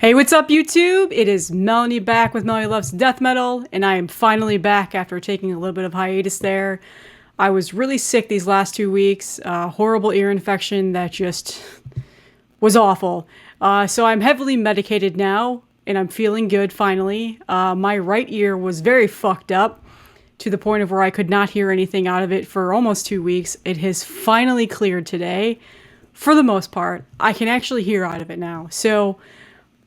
Hey, what's up, YouTube? It is Melanie back with Melanie Loves Death Metal, and I am finally back after taking a little bit of hiatus there. I was really sick these last 2 weeks, horrible ear infection that just was awful. So I'm heavily medicated now, and I'm feeling good finally. My right ear was very fucked up to the point of where I could not hear anything out of it for almost 2 weeks. It has finally cleared today. For the most part, I can actually hear out of it now. So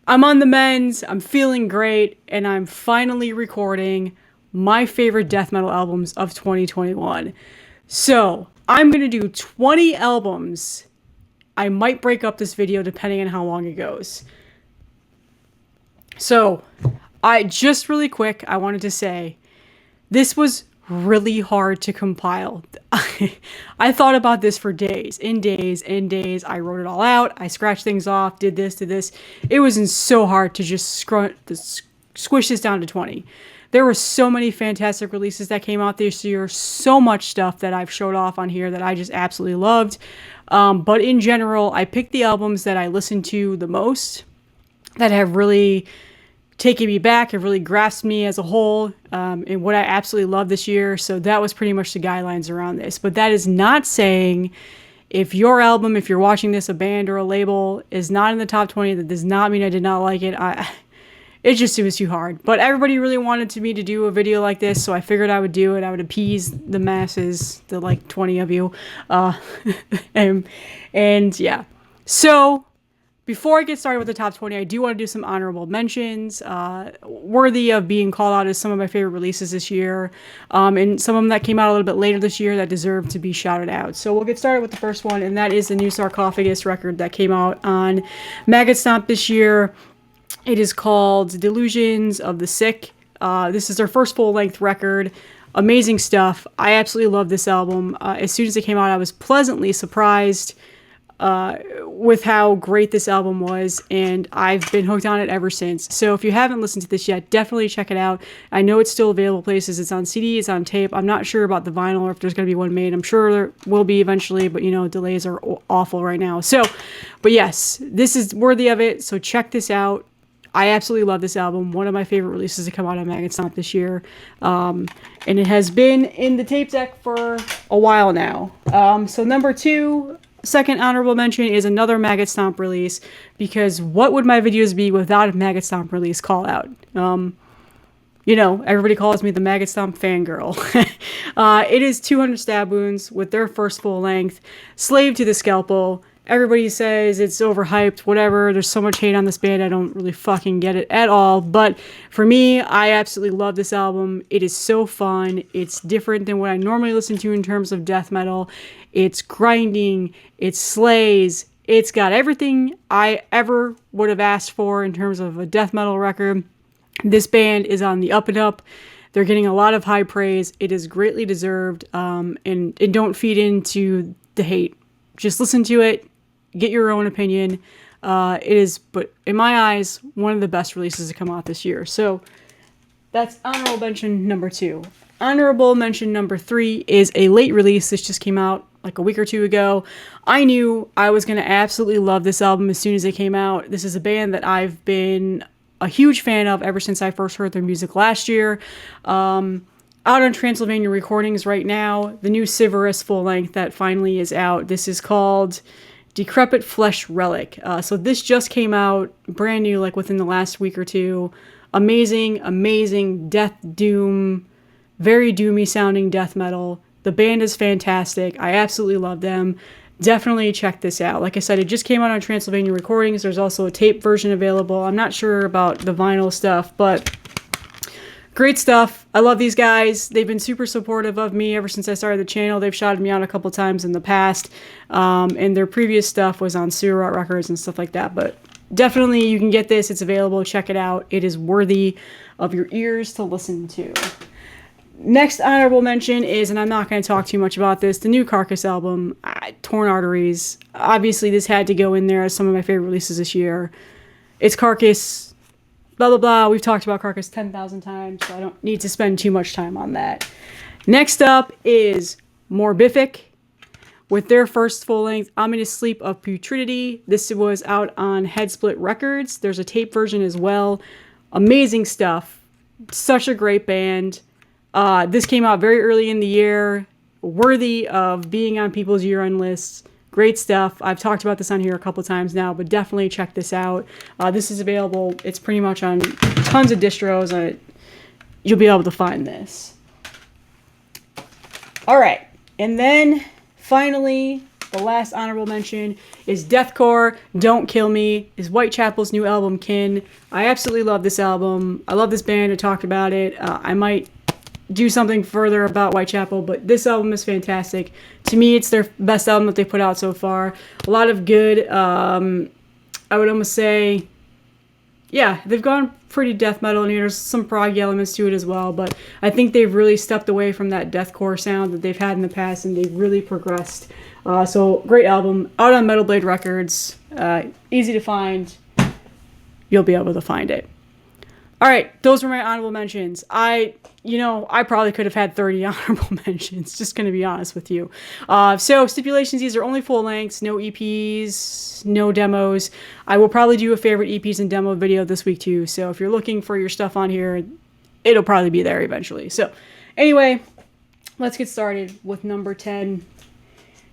I'm on the mends, I'm feeling great, and I'm finally recording my favorite death metal albums of 2021. So, I'm going to do 20 albums. I might break up this video depending on how long it goes. So, just really quick, I wanted to say, this was really hard to compile. I thought about this for days and days and days. I wrote it all out. I scratched things off, did this. It was so hard to just squish this down to 20. There were so many fantastic releases that came out this year. So much stuff that I've showed off on here that I just absolutely loved. But in general, I picked the albums that I listened to the most, that have really taken me back, have really grasped me as a whole, and what I absolutely love this year. So that was pretty much the guidelines around this. But that is not saying if your album, if you're watching this, a band or a label is not in the top 20, that does not mean I did not like it. It was too hard. But everybody really wanted me to do a video like this, so I figured I would do it. I would appease the masses, the like 20 of you. And yeah. So before I get started with the top 20, I do want to do some honorable mentions, worthy of being called out as some of my favorite releases this year, and some of them that came out a little bit later this year that deserve to be shouted out. So we'll get started with the first one, and that is the new Sarcophagus record that came out on Maggot Stomp this year. It is called Delusions of the Sick. This is their first full-length record. Amazing stuff. I absolutely love this album. As soon as it came out, I was pleasantly surprised with how great this album was, and I've been hooked on it ever since. So if you haven't listened to this yet, definitely check it out. I know it's still available places. It's on CD, it's on tape. I'm not sure about the vinyl or if there's going to be one made. I'm sure there will be eventually, but you know, delays are awful right now. So, but yes, this is worthy of it. So check this out. I absolutely love this album. One of my favorite releases to come out on Maggot Stomp this year. And it has been in the tape deck for a while now. So number two, second honorable mention, is another Maggot Stomp release, because what would my videos be without a Maggot Stomp release call out? You know, everybody calls me the Maggot Stomp fangirl. It is 200 Stab Wounds with their first full length, Slave to the Scalpel. Everybody says it's overhyped, whatever. There's so much hate on this band, I don't really fucking get it at all. But for me, I absolutely love this album. It is so fun. It's different than what I normally listen to in terms of death metal. It's grinding. It slays. It's got everything I ever would have asked for in terms of a death metal record. This band is on the up and up. They're getting a lot of high praise. It is greatly deserved. And don't feed into the hate. Just listen to it. Get your own opinion. It is, but in my eyes, one of the best releases to come out this year. So that's honorable mention number 2. Honorable mention number 3 is a late release. This just came out like a week or 2 ago. I knew I was going to absolutely love this album as soon as it came out. This is a band that I've been a huge fan of ever since I first heard their music last year. Out on Transylvania Recordings right now, the new Severus full length that finally is out. This is called Decrepit Flesh Relic. So this just came out brand new, like within the last week or 2. Amazing death doom, very doomy sounding death metal. The band is fantastic. I absolutely love them. Definitely check this out. Like I said, it just came out on Transylvania Recordings. There's also a tape version available. I'm not sure about the vinyl stuff, but great stuff. I love these guys. They've been super supportive of me ever since I started the channel. They've shouted me out a couple times in the past. And their previous stuff was on Cerebral records and stuff like that. But definitely you can get this. It's available. Check it out. It is worthy of your ears to listen to. Next honorable mention is, and I'm not going to talk too much about this, the new Carcass album, Torn Arteries. Obviously this had to go in there as some of my favorite releases this year. It's Carcass. Blah, blah, blah. We've talked about Carcass 10,000 times, so I don't need to spend too much time on that. Next up is Morbific with their first full-length Ominous Sleep of Putridity. This was out on Headsplit Records. There's a tape version as well. Amazing stuff. Such a great band. This came out very early in the year. Worthy of being on people's year-end lists. Great stuff. I've talked about this on here a couple times now, but definitely check this out. This is available. It's pretty much on tons of distros. You'll be able to find this. All right. And then, finally, the last honorable mention is Deathcore, Don't Kill Me, is Whitechapel's new album, Kin. I absolutely love this album. I love this band. I talked about it. I might do something further about Whitechapel, but this album is fantastic. To me, it's their best album that they put out so far. A lot of good, I would almost say, yeah, they've gone pretty death metal, and there's some prog elements to it as well, but I think they've really stepped away from that deathcore sound that they've had in the past, and they've really progressed. So, great album. Out on Metal Blade Records. Easy to find. You'll be able to find it. All right, those were my honorable mentions. I probably could have had 30 honorable mentions, just going to be honest with you. So, stipulations, these are only full lengths, no EPs, no demos. I will probably do a favorite EPs and demo video this week too, so if you're looking for your stuff on here, it'll probably be there eventually. So, anyway, let's get started with number 10.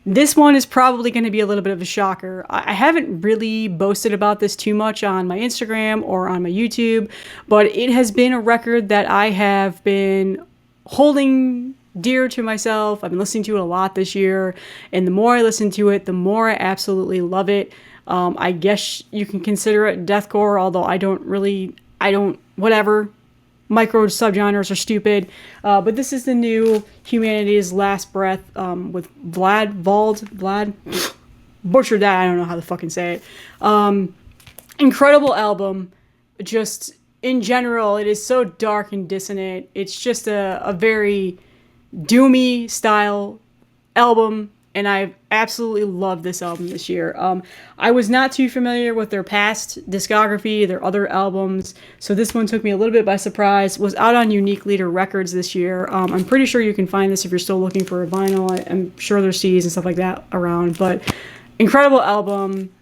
This one is probably going to be a little bit of a shocker. I haven't really boasted about this too much on my Instagram or on my YouTube, but it has been a record that I have been holding dear to myself. I've been listening to it a lot this year, and the more I listen to it, the more I absolutely love it. I guess you can consider it deathcore, although whatever. Micro subgenres are stupid, but this is the new Humanity's Last Breath with Vlad. Butchered that, I don't know how to fucking say it. Incredible album. Just in general, it is so dark and dissonant. It's just a very doomy style album, and I absolutely love this album this year. I was not too familiar with their past discography, their other albums, so this one took me a little bit by surprise. Was out on Unique Leader Records this year. I'm pretty sure you can find this if you're still looking for a vinyl. I'm sure there's CDs and stuff like that around, but incredible album.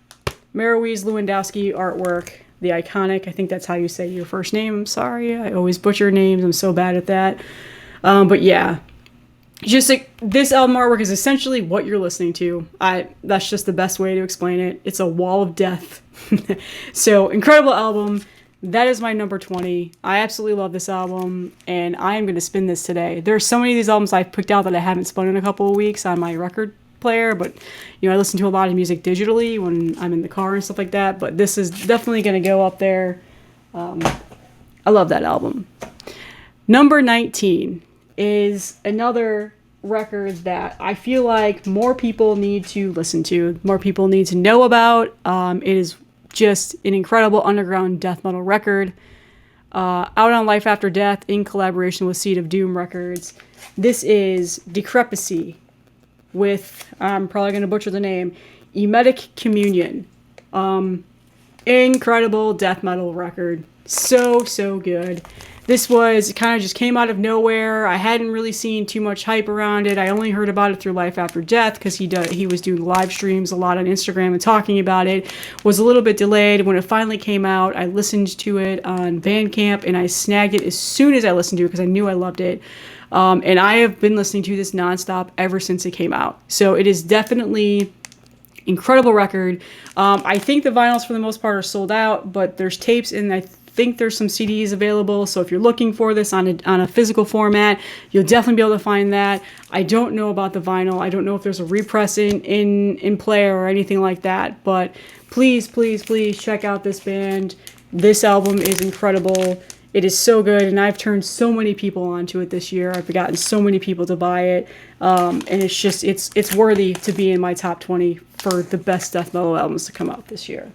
Marowiz Lewandowski artwork, the iconic, I think that's how you say your first name. I'm sorry, I always butcher names. I'm so bad at that. But yeah. Just like this album artwork is essentially what you're listening to. That's just the best way to explain it. It's a wall of death. So, incredible album. That is my number 20. I absolutely love this album, and I am going to spin this today. There's so many of these albums I've picked out that I haven't spun in a couple of weeks on my record player, but I listen to a lot of music digitally when I'm in the car and stuff like that, but this is definitely going to go up there. I love that album. Number 19 is another record that I feel like more people need to listen to, more people need to know about. It is just an incredible underground death metal record. Out on Life After Death in collaboration with Seed of Doom Records. This is Decrepisy with, I'm probably going to butcher the name, Emetic Communion. Incredible death metal record. So good. This kind of just came out of nowhere. I hadn't really seen too much hype around it. I only heard about it through Life After Death because he was doing live streams a lot on Instagram and talking about it. Was a little bit delayed. When it finally came out, I listened to it on Bandcamp, and I snagged it as soon as I listened to it because I knew I loved it. And I have been listening to this nonstop ever since it came out. So it is definitely incredible record. I think the vinyls for the most part are sold out, but there's tapes, and I think there's some CDs available, so if you're looking for this on a physical format, you'll definitely be able to find that. I don't know about the vinyl. I don't know if there's a repress in player or anything like that, but please check out this band. This album is incredible. It is so good, and I've turned so many people onto it this year. I've gotten so many people to buy it, and it's worthy to be in my top 20 for the best death metal albums to come out this year.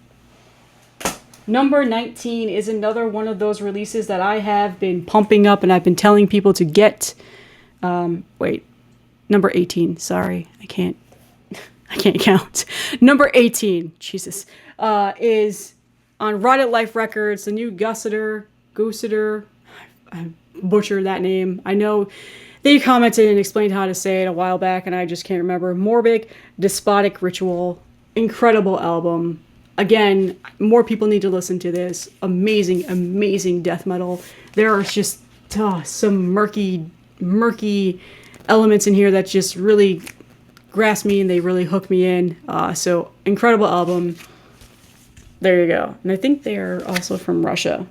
Number 19 is another one of those releases that I have been pumping up and I've been telling people to get. Number 18. Sorry, I can't count. Number 18, Jesus, is on Rotted Life Records, the new Gosudar. I butchered that name. I know They commented and explained how to say it a while back, and I just can't remember. Morbid, Despotic Ritual. Incredible album. Again, more people need to listen to this. Amazing, amazing death metal. There are just some murky elements in here that just really grasp me and they really hook me in. So, incredible album. There you go. And I think they're also from Russia.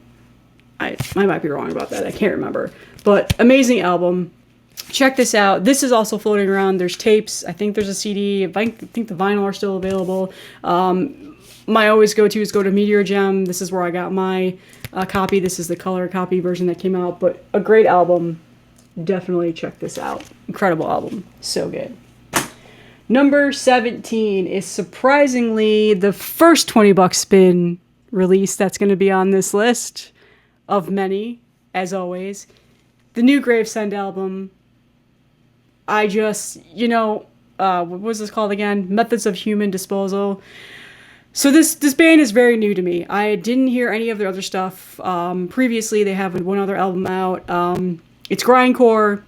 I might be wrong about that. I can't remember. But amazing album. Check this out. This is also floating around. There's tapes. I think there's a CD. I think the vinyl are still available. My always go-to is go to Meteor Gem. This is where I got my copy. This is the color copy version that came out. But a great album. Definitely check this out. Incredible album. So good. Number 17 is surprisingly the first $20 spin release that's going to be on this list of many, as always. The new Gravesend album. I just, what was this called again? Methods of Human Disposal. So this band is very new to me. I didn't hear any of their other stuff. Previously, they have one other album out. It's grindcore,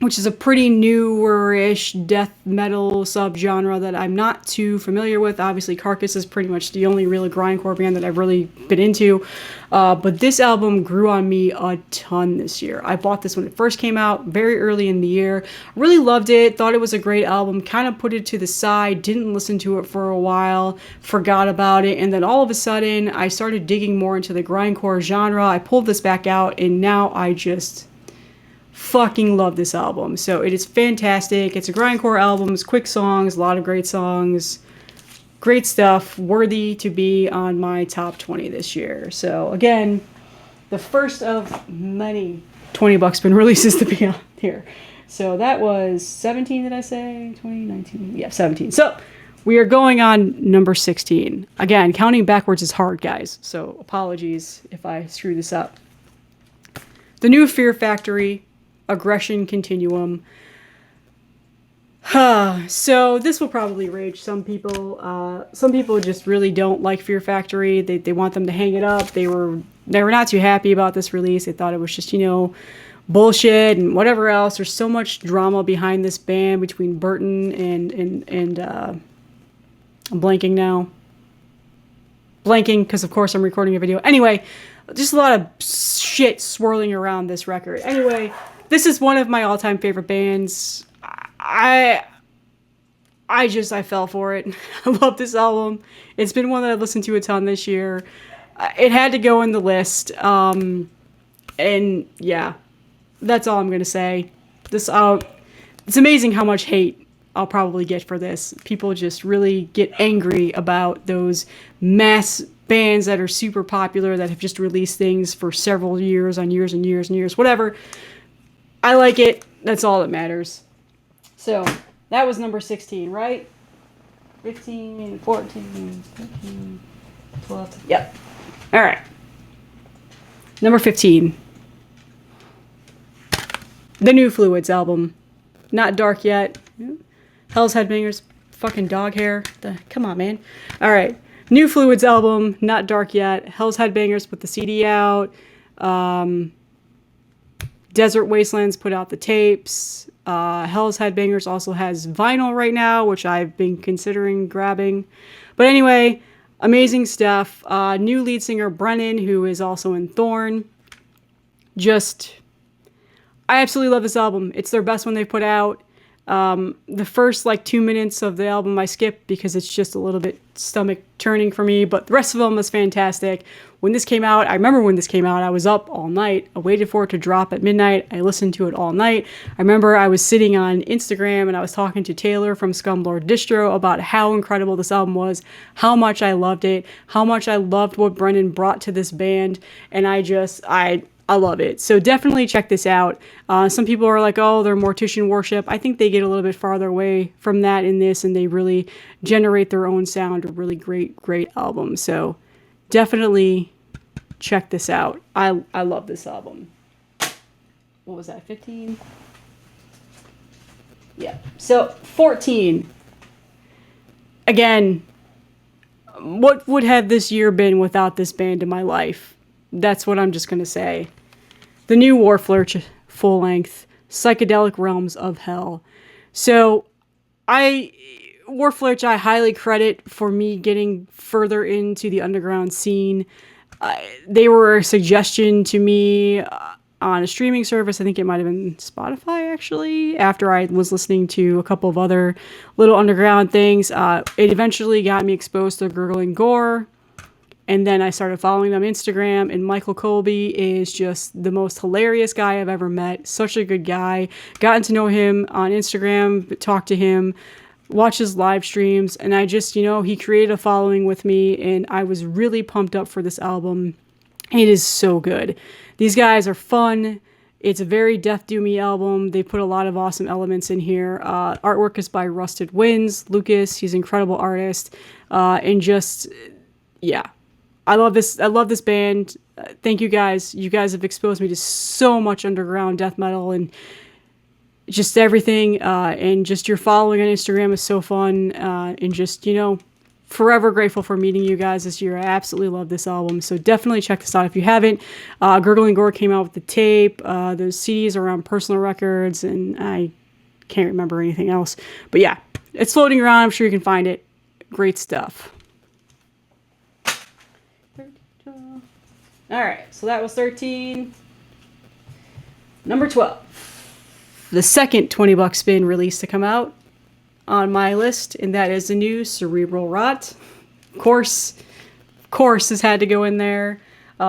which is a pretty newer-ish death metal subgenre that I'm not too familiar with. Obviously, Carcass is pretty much the only real grindcore band that I've really been into. But this album grew on me a ton this year. I bought this when it first came out, very early in the year. Really loved it, thought it was a great album, kind of put it to the side, didn't listen to it for a while, forgot about it, and then all of a sudden, I started digging more into the grindcore genre. I pulled this back out, and now I just fucking love this album. So it is fantastic. It's a grindcore album. It's quick songs, a lot of great songs, great stuff, worthy to be on my top 20 this year. So again, the first of many $20 spin releases to be on here. So that was 17, did I say? 2019? Yeah, 17. So we are going on number 16. Again, counting backwards is hard, guys. So apologies if I screw this up. The new Fear Factory Aggresion Continuum. So this will probably rage some people. Some people just really don't like Fear Factory. They want them to hang it up. They were not too happy about this release. They thought it was just, bullshit and whatever else. There's so much drama behind this band between Burton and I'm blanking now. Blanking because of course I'm recording a video. Anyway, just a lot of shit swirling around this record. Anyway, this is one of my all-time favorite bands. I fell for it. I love this album. It's been one that I've listened to a ton this year. It had to go in the list. And yeah, that's all I'm going to say. It's amazing how much hate I'll probably get for this. People just really get angry about those mass bands that are super popular that have just released things for several years on years and years and years, whatever. I like it. That's all that matters. So, that was number 16, right? 15, 14, 15, 12. Yep. All right. Number 15. The new Fluids album. Not dark yet. Hell's Headbangers. Fucking dog hair. Come on, man. All right. New Fluids album. Not dark yet. Hell's Headbangers put the CD out. Desert Wastelands put out the tapes. Hell's Headbangers also has vinyl right now, which I've been considering grabbing. But anyway, amazing stuff. New lead singer Brennan, who is also in Thorn. I absolutely love this album. It's their best one they've put out. The first 2 minutes of the album I skipped because it's just a little bit stomach turning for me, but the rest of them was fantastic. When this came out, I remember when this came out, I was up all night. I waited for it to drop at midnight. I listened to it all night. I remember I was sitting on Instagram and I was talking to Taylor from Scumlord Distro about how incredible this album was, how much I loved it, how much I loved what Brendan brought to this band, and I love it. So definitely check this out. Some people are like, oh, they're Mortician worship. I think they get a little bit farther away from that in this, and they really generate their own sound. A really great, great album. So definitely check this out. I love this album. What was that, 15? Yeah. So 14. Again, what would have this year been without this band in my life? That's what I'm just going to say. The new Wharflurch full length, psychedelic realms of hell. So Wharflurch, I highly credit for me getting further into the underground scene. They were a suggestion to me on a streaming service. I think it might have been Spotify, actually, after I was listening to a couple of other little underground things. It eventually got me exposed to Gurgling Gore, and then I started following them on Instagram, and Michael Colby is just the most hilarious guy I've ever met. Such a good guy. Gotten to know him on Instagram, talked to him, watch his live streams, and I just, he created a following with me, and I was really pumped up for this album. It is so good. These guys are fun. It's a very Death Doomy album. They put a lot of awesome elements in here. Artwork is by Rusted Winds. Lucas, he's an incredible artist. And just, yeah. I love this band. Thank you guys. You guys have exposed me to so much underground death metal and just everything. And just your following on Instagram is so fun. And just, forever grateful for meeting you guys this year. I absolutely love this album, so definitely check this out if you haven't. Gurgling Gore came out with the tape. There's CDs around Personal Records, and I can't remember anything else. But yeah, it's floating around. I'm sure you can find it. Great stuff. All right, so that was 13. Number 12. The second $20 spin release to come out on my list, and that is the new Cerebral Rot. Of course has had to go in there.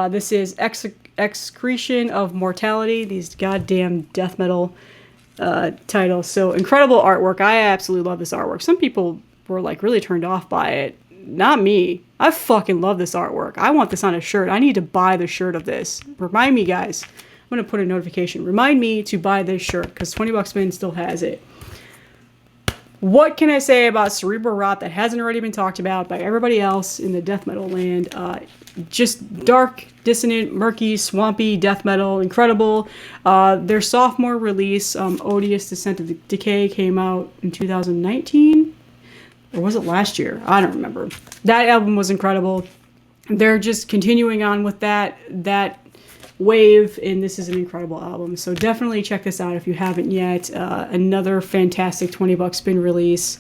This is Excretion of Mortality, these goddamn death metal titles. So incredible artwork. I absolutely love this artwork. Some people were like really turned off by it. Not me. I fucking love this artwork. I want this on a shirt. I need to buy the shirt of this. Remind me, guys. I'm going to put a notification. Remind me to buy this shirt, because $20 spin still has it. What can I say about Cerebral Rot that hasn't already been talked about by everybody else in the death metal land? Just dark, dissonant, murky, swampy death metal. Incredible. Their sophomore release, Odious Descent of Decay, came out in 2019. Or was it last year? I don't remember. That album was incredible. They're just continuing on with that wave, and this is an incredible album, so definitely check this out if you haven't yet. Another fantastic $20 spin release.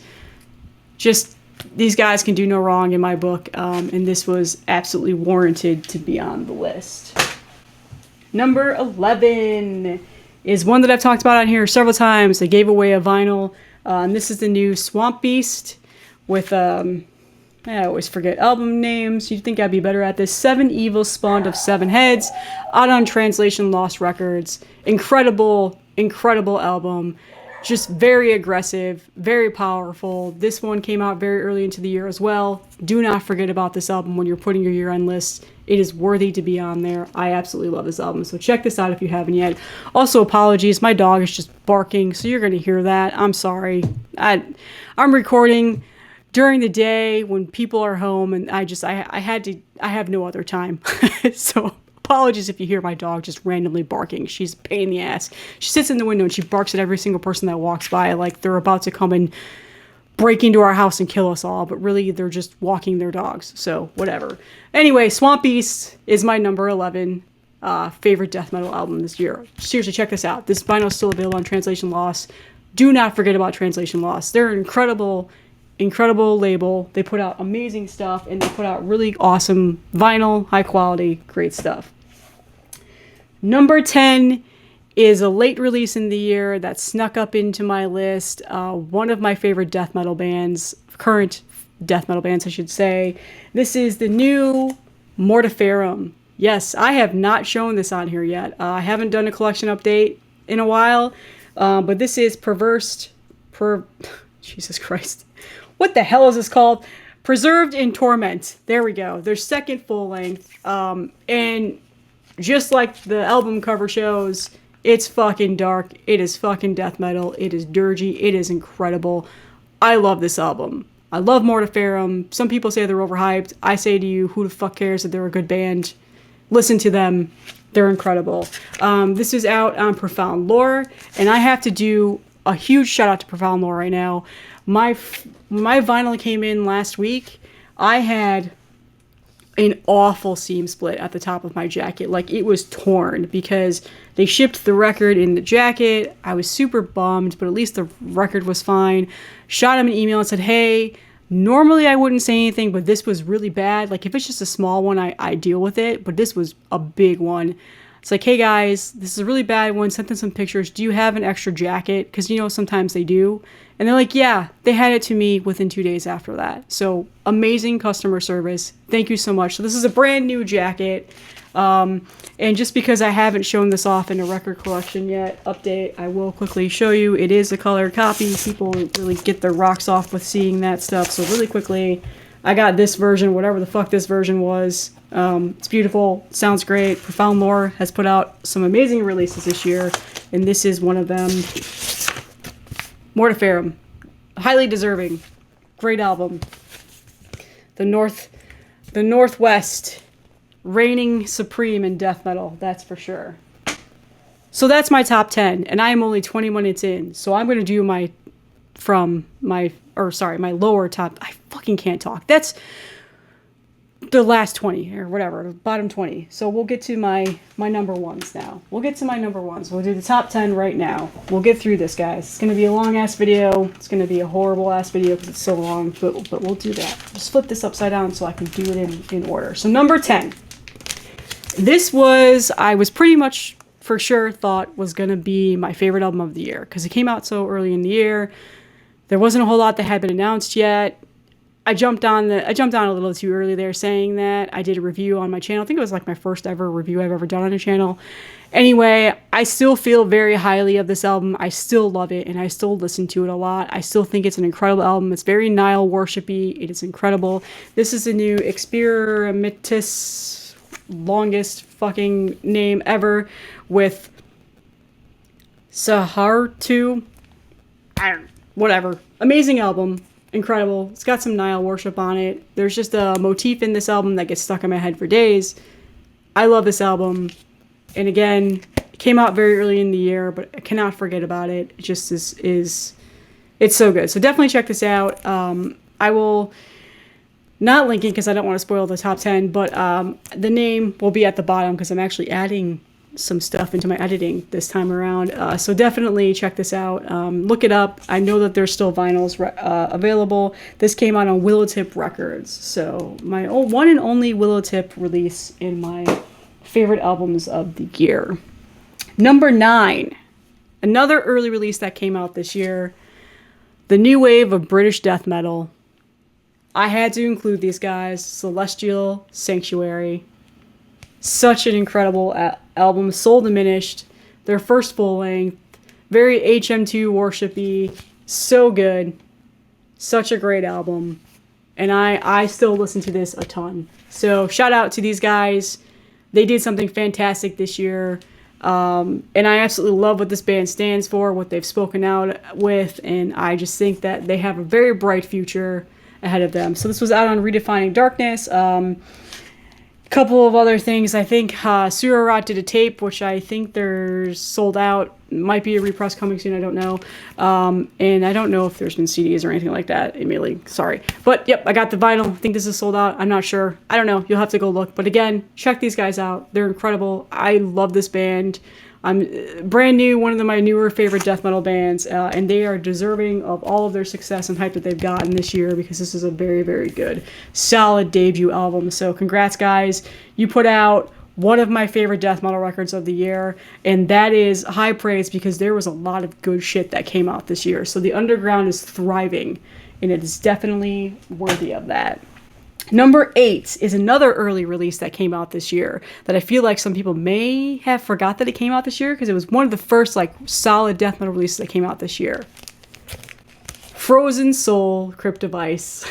Just, these guys can do no wrong in my book, and this was absolutely warranted to be on the list. Number 11 is one that I've talked about on here several times. They gave away a vinyl, and this is the new Swamp Beast with I always forget album names. You'd think I'd be better at this. Seven Evils Spawned of Seven Heads, out on Translation Lost Records. Incredible album. Just very aggressive, very powerful. This one came out very early into the year as well. Do not forget about this album when you're putting your year-end list. It is worthy to be on there. I absolutely love this album, so check this out if you haven't yet. Also, apologies, my dog is just barking, so you're going to hear that. I'm sorry. I'm recording during the day when people are home, and I have no other time. So apologies if you hear my dog just randomly barking. She's a pain in the ass. She sits in the window and she barks at every single person that walks by like they're about to come and break into our house and kill us all, but really they're just walking their dogs. So whatever. Anyway, Swamp Beast is my number 11 favorite death metal album this year. Seriously, check this out. This vinyl is still available on Translation Lost. Do not forget about Translation Lost. They're an incredible label. They put out amazing stuff, and they put out really awesome vinyl, high quality, great stuff. Number 10 is a late release in the year that snuck up into my list. One of my favorite death metal bands, current death metal bands, I should say. This is the new Mortiferum. Yes, I have not shown this on here yet. I haven't done a collection update in a while, but this is Jesus Christ. What the hell is this called? Preserved in Torment. There we go. Their second full length. And just like the album cover shows, it's fucking dark. It is fucking death metal. It is dirgy. It is incredible. I love this album. I love Mortiferum. Some people say they're overhyped. I say to you, who the fuck cares that they're a good band? Listen to them. They're incredible. This is out on Profound Lore, and I have to do a huge shout out to Profound Lore right now. My vinyl came in last week. I had an awful seam split at the top of my jacket. Like, it was torn because they shipped the record in the jacket. I was super bummed, but at least the record was fine. Shot him an email and said, hey, normally I wouldn't say anything, but this was really bad. Like, if it's just a small one, I deal with it, but this was a big one. It's like, hey guys, this is a really bad one. Sent them some pictures. Do you have an extra jacket? Because, you know, sometimes they do. And they're like, yeah, they had it to me within 2 days after that. So amazing customer service. Thank you so much. So this is a brand new jacket. And just because I haven't shown this off in a record collection yet, update, I will quickly show you. It is a colored copy. People really get their rocks off with seeing that stuff. So really quickly, I got this version, whatever the fuck this version was. It's beautiful, sounds great. Profound Lore has put out some amazing releases this year, and this is one of them. Mortiferum, highly deserving, great album. The Northwest, reigning supreme in death metal, that's for sure. So that's my top 10, and I am only 20 minutes in, so I'm going to do my lower top. I fucking can't talk. That's the last 20 or whatever, bottom 20. So we'll get to my number ones now. We'll get to my number ones. We'll do the top 10 right now. We'll get through this, guys. It's going to be a long ass video. It's going to be a horrible ass video because it's so long, but we'll do that. Just flip this upside down so I can do it in order. So number 10. This was, I was pretty much for sure thought was going to be my favorite album of the year because it came out so early in the year. There wasn't a whole lot that had been announced yet. I jumped on a little too early there saying that. I did a review on my channel. I think it was like my first ever review I've ever done on a channel. Anyway, I still feel very highly of this album. I still love it and I still listen to it a lot. I still think it's an incredible album. It's very Nihil worshipy. It is incredible. This is the new Experimentus, longest fucking name ever, with Sahartu. Whatever. Amazing album. Incredible. It's got some Nihil worship on it. There's just a motif in this album that gets stuck in my head for days. I love this album. And again, it came out very early in the year, but I cannot forget about it. It just is it's so good. So definitely check this out. I will not link it because I don't want to spoil the top 10, but the name will be at the bottom because I'm actually adding some stuff into my editing this time around. So definitely check this out. Look it up. I know that there's still vinyls available. This came out on Willowtip Records. So my one and only Willowtip release in my favorite albums of the year. Number 9. Another early release that came out this year. The new wave of British death metal. I had to include these guys. Celestial Sanctuary. Such an incredible album. Soul Diminished. Their first full length. Very HM2 worshipy. So good. Such a great album. And I still listen to this a ton. So shout out to these guys. They did something fantastic this year. And I absolutely love what this band stands for, what they've spoken out with. And I just think that they have a very bright future ahead of them. So this was out on Redefining Darkness. Couple of other things. I think Cerebral did a tape, which I think they're sold out. Might be a repress coming soon. I don't know. And I don't know if there's been CDs or anything like that. Immediately, sorry. But yep, I got the vinyl. I think this is sold out. I'm not sure. I don't know. You'll have to go look. But again, check these guys out. They're incredible. I love this band. I'm brand new, one of my newer favorite death metal bands, and they are deserving of all of their success and hype that they've gotten this year because this is a very, very good, solid debut album. So congrats, guys. You put out one of my favorite death metal records of the year, and that is high praise because there was a lot of good shit that came out this year. So the underground is thriving, and it is definitely worthy of that. Number 8 is another early release that came out this year that I feel like some people may have forgot that it came out this year because it was one of the first like solid death metal releases that came out this year. Frozen Soul, Crypt of Ice.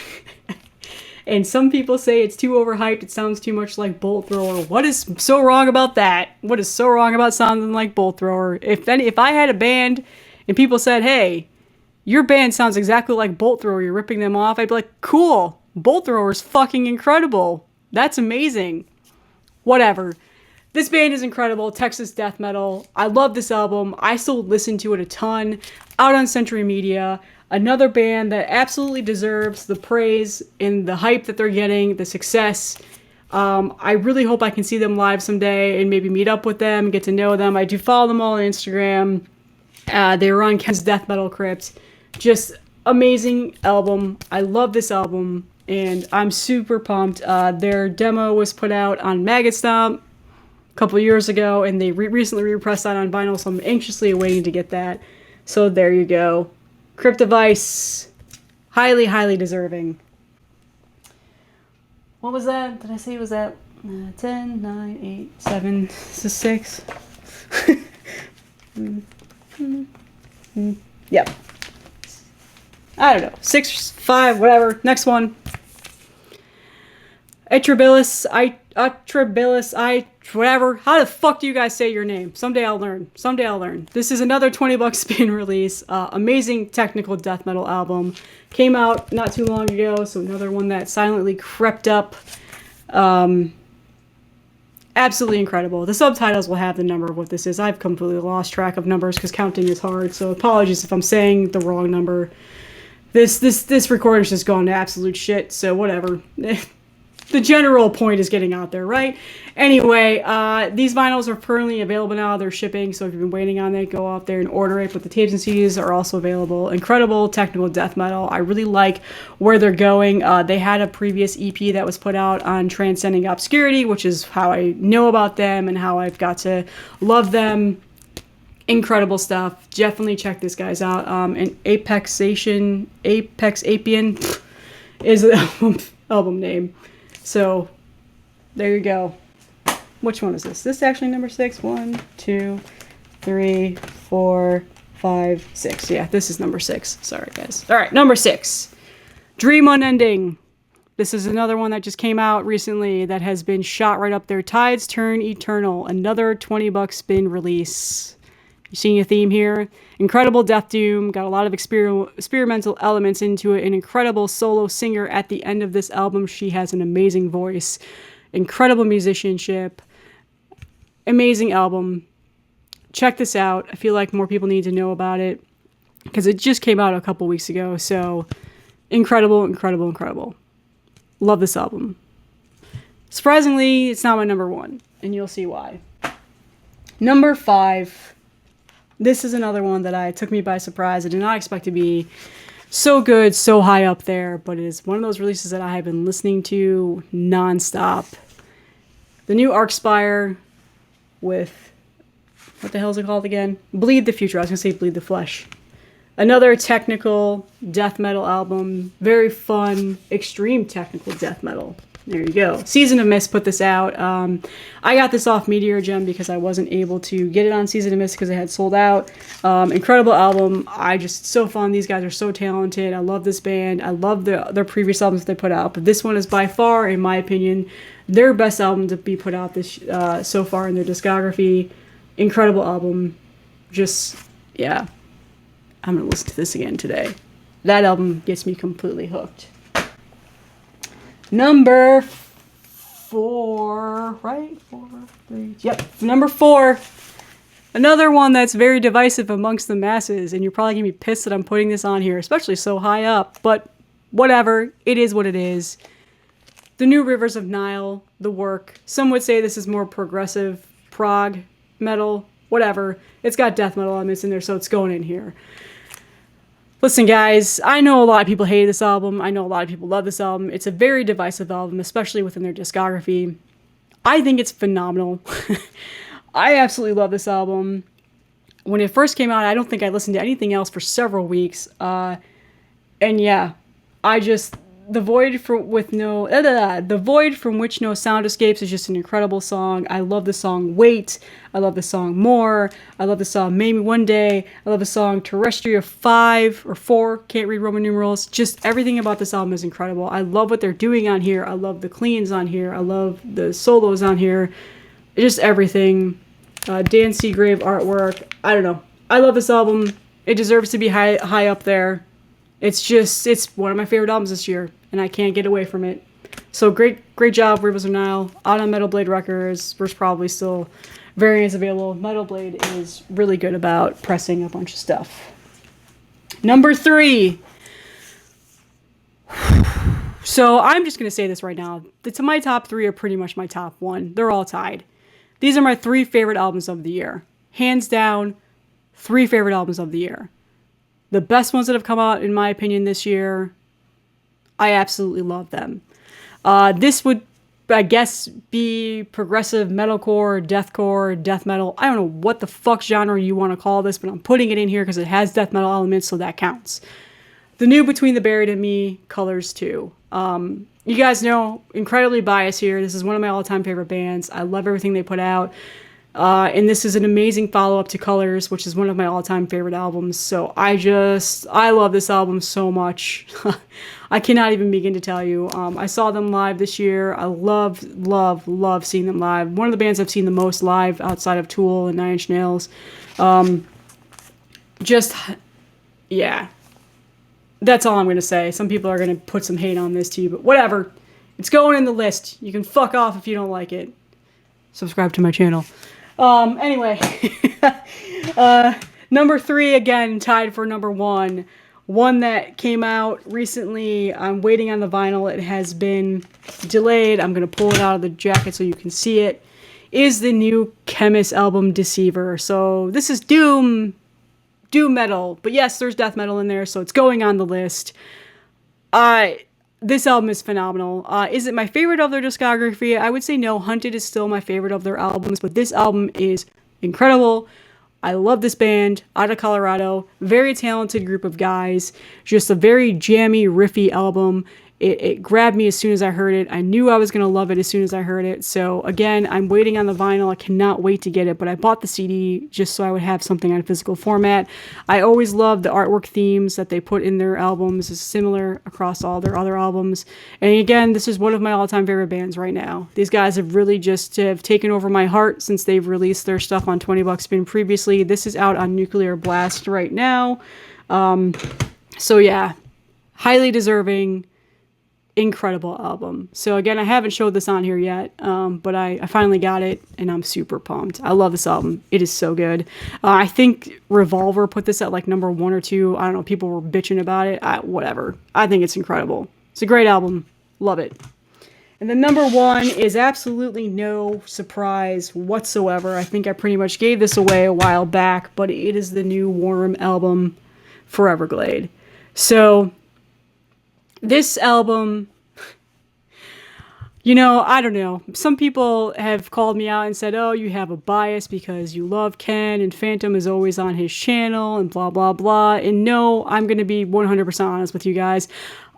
And some people say it's too overhyped. It sounds too much like Bolt Thrower. What is so wrong about that? What is so wrong about sounding like Bolt Thrower? If I had a band and people said, hey, your band sounds exactly like Bolt Thrower, you're ripping them off, I'd be like, cool. Bolt Thrower is fucking incredible. That's amazing. Whatever. This band is incredible. Texas death metal. I love this album. I still listen to it a ton. Out on Century Media. Another band that absolutely deserves the praise and the hype that they're getting, the success. I really hope I can see them live someday and maybe meet up with them, get to know them. I do follow them all on Instagram. They were on Ken's Death Metal Crypt. Just amazing album. I love this album, and I'm super pumped. Their demo was put out on Maggot Stomp a couple years ago, and they recently repressed that on vinyl, so I'm anxiously awaiting to get that. So there you go. Crypt Device, highly, highly deserving. What was that? Did I say it was that? 10, 9, 8, 7, this is 6. Yep. I don't know. 6, 5, whatever. Next one. Atrabilis, whatever. How the fuck do you guys say your name? Someday I'll learn. Someday I'll learn. This is another $20 spin release. Amazing technical death metal album. Came out not too long ago, so another one that silently crept up. Absolutely incredible. The subtitles will have the number of what this is. I've completely lost track of numbers because counting is hard, so apologies if I'm saying the wrong number. This recording's just gone to absolute shit, so whatever. The general point is getting out there, right? Anyway, these vinyls are currently available now. They're shipping, so if you've been waiting on it, go out there and order it. But the tapes and CDs are also available. Incredible technical death metal. I really like where they're going. They had a previous EP that was put out on Transcending Obscurity, which is how I know about them and how I've got to love them. Incredible stuff. Definitely check this guys out. And Apexian is the album name. So, there you go. Which one is this? This is actually number 6. 1, 2, 3, 4, 5, 6. Yeah, this is number 6. Sorry, guys. All right, number 6. Dream Unending. This is another one that just came out recently that has been shot right up there. Tides Turn Eternal. Another $20 spin release. You seeing a theme here? Incredible death doom, got a lot of experimental elements into it. An incredible solo singer at the end of this album. She has an amazing voice, incredible musicianship, amazing album. Check this out. I feel like more people need to know about it because it just came out a couple weeks ago. So incredible, incredible, incredible. Love this album. Surprisingly, it's not my number 1, and you'll see why. Number 5. This is another one that took me by surprise. I did not expect to be so good, so high up there, but it is one of those releases that I have been listening to nonstop. The new Archspire with, what the hell is it called again? Bleed the Future. I was going to say Bleed the Flesh. Another technical death metal album. Very fun, extreme technical death metal. There you go. Season of Mist put this out. I got this off Meteor Gem because I wasn't able to get it on Season of Mist because it had sold out. Incredible album. So fun. These guys are so talented. I love this band. I love their previous albums they put out. But this one is by far, in my opinion, their best album to be put out this so far in their discography. Incredible album. Just, yeah. I'm going to listen to this again today. That album gets me completely hooked. Number 4, right? 4, 3. Yep, number 4. Another one that's very divisive amongst the masses, and you're probably gonna be pissed that I'm putting this on here, especially so high up. But whatever, it is what it is. The New Rivers of Nihil, The Work. Some would say this is more progressive prog metal. Whatever. It's got death metal elements in there, so it's going in here. Listen, guys, I know a lot of people hate this album. I know a lot of people love this album. It's a very divisive album, especially within their discography. I think it's phenomenal. I absolutely love this album. When it first came out, I don't think I listened to anything else for several weeks. And yeah, The Void from Which No Sound Escapes is just an incredible song. I love the song Wait. I love the song More. I love the song Maybe One Day. I love the song Terrestria 5 or 4. Can't read Roman numerals. Just everything about this album is incredible. I love what they're doing on here. I love the cleans on here. I love the solos on here. Just everything. Dan Seagrave artwork. I don't know. I love this album. It deserves to be high up there. It's one of my favorite albums this year, and I can't get away from it. So great job, Rivers of Nihil. Out on Metal Blade Records. There's probably still variants available. Metal Blade is really good about pressing a bunch of stuff. Number 3. So I'm just going to say this right now. My top 3 are pretty much my top 1. They're all tied. These are my 3 favorite albums of the year. Hands down, 3 favorite albums of the year. The best ones that have come out, in my opinion, this year. I absolutely love them. This would, I guess, be progressive metalcore, deathcore, death metal. I don't know what the fuck genre you want to call this, but I'm putting it in here because it has death metal elements, so that counts. The new Between the Buried and Me, Colors 2. You guys know, incredibly biased here. This is one of my all-time favorite bands. I love everything they put out. And this is an amazing follow-up to Colors, which is one of my all-time favorite albums. So I love this album so much. I cannot even begin to tell you. I saw them live this year. I love seeing them live. One of the bands I've seen the most live outside of Tool and Nine Inch Nails. Yeah. That's all I'm going to say. Some people are going to put some hate on this too, but whatever. It's going in the list. You can fuck off if you don't like it. Subscribe to my channel. Anyway. Number 3, again, tied for number 1. One that came out recently. I'm waiting on the vinyl. It has been delayed. I'm going to pull it out of the jacket so you can see it. Is the new Chemist album, Deceiver. So this is doom metal, but yes, there's death metal in there, so it's going on the list. This album is phenomenal. Is it my favorite of their discography? I would say no. Hunted is still my favorite of their albums, but this album is incredible. I love this band out of Colorado. Very talented group of guys. Just a very jammy, riffy album. It grabbed me as soon as I heard it. I knew I was going to love it as soon as I heard it. So again, I'm waiting on the vinyl. I cannot wait to get it, but I bought the CD just so I would have something on physical format. I always love the artwork themes that they put in their albums. It's similar across all their other albums. And again, this is one of my all-time favorite bands right now. These guys have really just have taken over my heart since they've released their stuff on 20 Bucks Spin previously. This is out on Nuclear Blast right now. So yeah, highly deserving. Incredible album. So again, I haven't showed this on here yet, but I finally got it and I'm super pumped. I love this album. It is so good. I think Revolver put this at like number 1 or 2. I don't know. People were bitching about it. Whatever. I think it's incredible. It's a great album. Love it. And then number 1 is absolutely no surprise whatsoever. I think I pretty much gave this away a while back, but it is the new Worm album, Foreverglade. So this album, I don't know. Some people have called me out and said, oh, you have a bias because you love Ken and Phantom is always on his channel and blah, blah, blah. And no, I'm going to be 100% honest with you guys.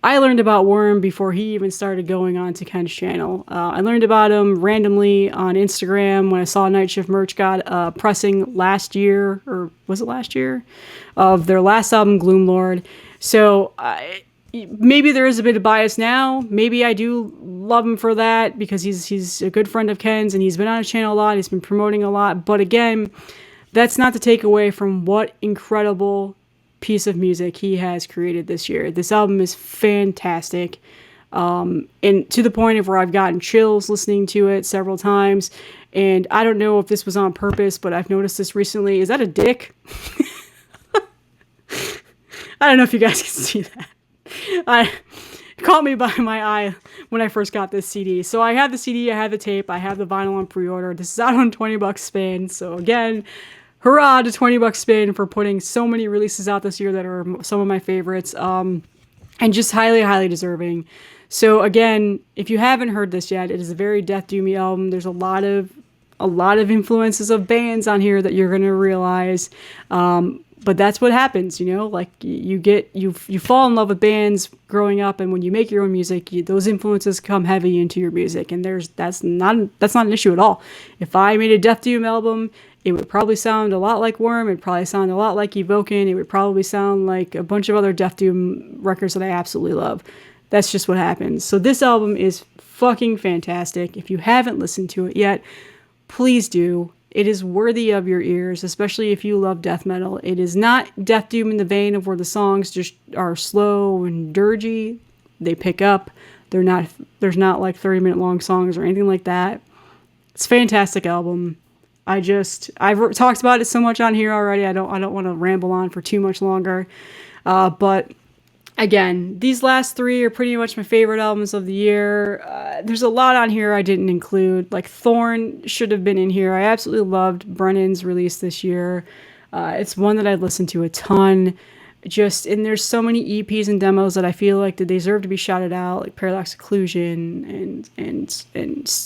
I learned about Worm before he even started going on to Ken's channel. I learned about him randomly on Instagram when I saw Night Shift Merch got pressing last year, or was it last year, of their last album, Gloomlord. So maybe there is a bit of bias now. Maybe I do love him for that because he's a good friend of Ken's and he's been on his channel a lot. He's been promoting a lot. But again, that's not to take away from what incredible piece of music he has created this year. This album is fantastic. And to the point of where I've gotten chills listening to it several times. And I don't know if this was on purpose, but I've noticed this recently. Is that a dick? I don't know if you guys can see that. It caught me by my eye when I first got this CD. So I had the CD, I had the tape, I have the vinyl on pre-order. This is out on 20 Bucks Spin. So again, hurrah to 20 Bucks Spin for putting so many releases out this year that are some of my favorites. And just highly, highly deserving. So again, if you haven't heard this yet, it is a very death doomy album. There's a lot of influences of bands on here that you're going to realize. But that's what happens, like you fall in love with bands growing up, and when you make your own music, those influences come heavy into your music, and that's not an issue at all. If I made a death doom album, it would probably sound a lot like Worm. It'd probably sound a lot like Evoken. It would probably sound like a bunch of other death doom records that I absolutely love. That's just what happens. So this album is fucking fantastic. If you haven't listened to it yet, please do. It is worthy of your ears, especially if you love death metal. It is not death doom in the vein of where the songs just are slow and dirgy. They pick up. There's not like 30-minute long songs or anything like that. It's a fantastic album. I've talked about it so much on here already. I don't want to ramble on for too much longer. But again, these last three are pretty much my favorite albums of the year. There's a lot on here I didn't include. Like Thorn should have been in here. I absolutely loved Brennan's release this year. It's one that I listened to a ton. And there's so many EPs and demos that I feel like they deserve to be shouted out, like Parallax Occlusion and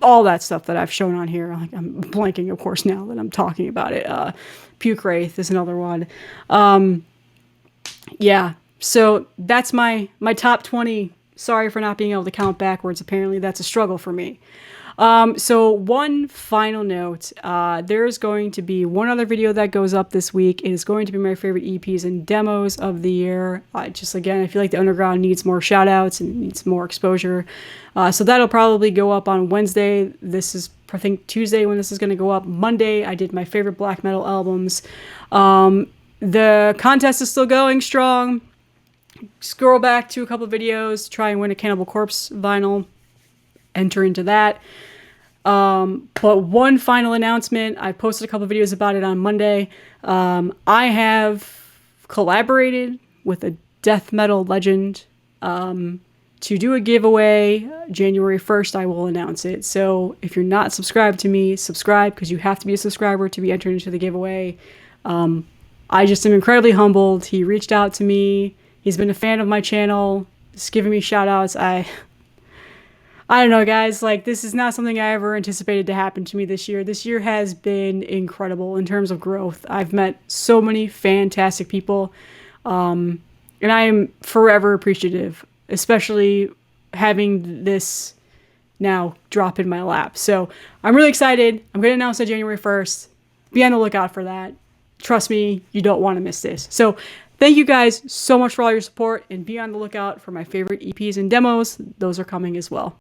all that stuff that I've shown on here. Like, I'm blanking, of course, now that I'm talking about it. Puke Wraith is another one. Yeah, so that's my top 20. Sorry for not being able to count backwards. Apparently that's a struggle for me. So one final note, there's going to be one other video that goes up this week. It is going to be my favorite EPs and demos of the year. Again, I feel like the underground needs more shout outs and needs more exposure. So that'll probably go up on Wednesday. This is, I think, Tuesday when this is going to go up. Monday, I did my favorite black metal albums. The contest is still going strong. Scroll back to a couple of videos, try and win a Cannibal Corpse vinyl. Enter into that. But one final announcement. I posted a couple videos about it on Monday. I have collaborated with a death metal legend to do a giveaway. January 1st, I will announce it. So if you're not subscribed to me, subscribe, because you have to be a subscriber to be entered into the giveaway. I just am incredibly humbled. He reached out to me. He's been a fan of my channel. Just giving me shout outs. I don't know, guys, like, this is not something I ever anticipated to happen to me this year. This year has been incredible in terms of growth. I've met so many fantastic people, and I am forever appreciative, especially having this now drop in my lap. So I'm really excited. I'm going to announce it January 1st. Be on the lookout for that. Trust me, you don't want to miss this. So thank you guys so much for all your support, and be on the lookout for my favorite EPs and demos. Those are coming as well.